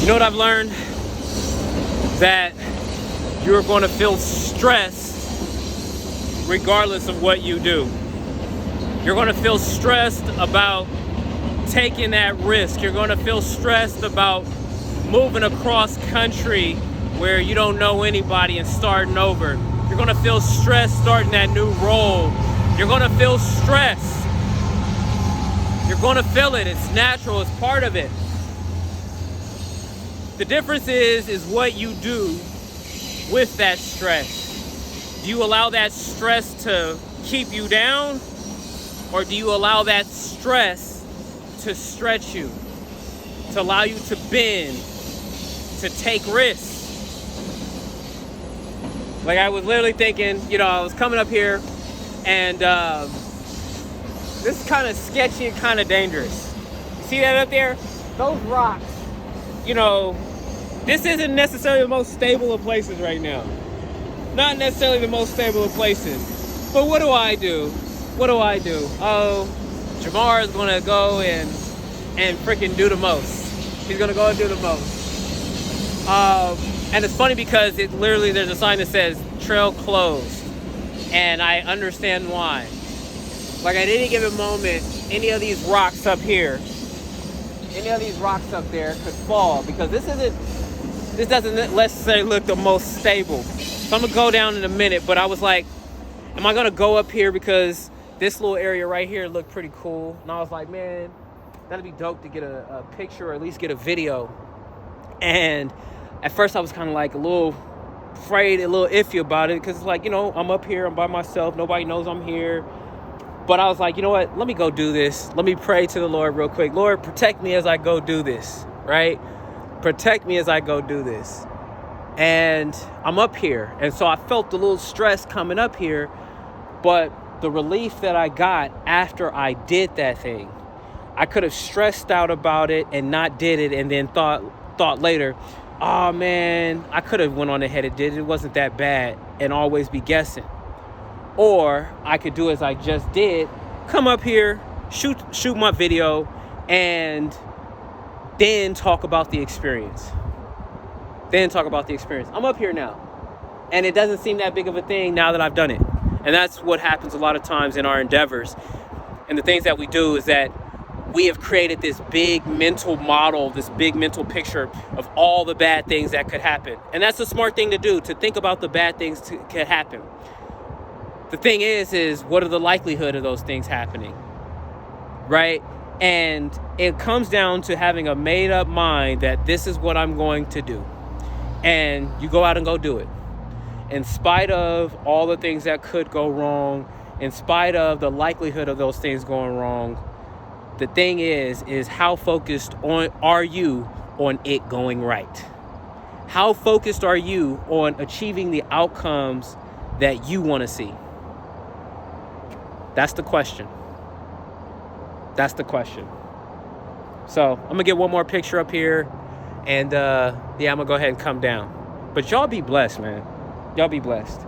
You know what I've learned? That you're going to feel stressed regardless of what you do. You're going to feel stressed about taking that risk. You're going to feel stressed about moving across country where you don't know anybody and starting over. You're going to feel stressed starting that new role. You're going to feel stress. You're going to feel it. It's natural. It's part of it. The difference is what you do with that stress. Do you allow that stress to keep you down, or do you allow that stress to stretch you, to allow you to bend, to take risks? Like, I was literally thinking, I was coming up here, and this is kind of sketchy and kind of dangerous. You see that up there? Those rocks. This isn't necessarily the most stable of places right now. Not necessarily the most stable of places. But what do I do? Oh, Jamar is going to go and freaking do the most. He's going to go and do the most. And it's funny because there's a sign that says trail closed. And I understand why. Like, at any given moment, any of these rocks up there could fall, because this doesn't necessarily look the most stable. So I'm gonna go down in a minute, but I was like, am I gonna go up here because this little area right here looked pretty cool? And I was like, man, that'd be dope to get a picture or at least get a video. And at first I was kind of like a little afraid, a little iffy about it, because it's like, I'm up here, I'm by myself, nobody knows I'm here. But I was like, you know what? Let me go do this. Let me pray to the Lord real quick. Lord, protect me as I go do this, right? Protect me as I go do this. And I'm up here. And so I felt a little stress coming up here. But the relief that I got after I did that thing, I could have stressed out about it and not did it, and then thought later, oh man, I could have went on ahead and did it. It wasn't that bad, and always be guessing. Or I could do as I just did, come up here, shoot my video, and then talk about the experience. I'm up here now, and it doesn't seem that big of a thing now that I've done it. And that's what happens a lot of times in our endeavors. And the things that we do is that we have created this big mental model, this big mental picture of all the bad things that could happen. And that's a smart thing to do, to think about the bad things that could happen. The thing is what are the likelihood of those things happening, right? And it comes down to having a made up mind that this is what I'm going to do. And you go out and go do it. In spite of all the things that could go wrong, in spite of the likelihood of those things going wrong, the thing is how focused are you on it going right? How focused are you on achieving the outcomes that you want to see? That's the question. So I'm gonna get one more picture up here, and I'm gonna go ahead and come down. But y'all be blessed, man. Y'all be blessed.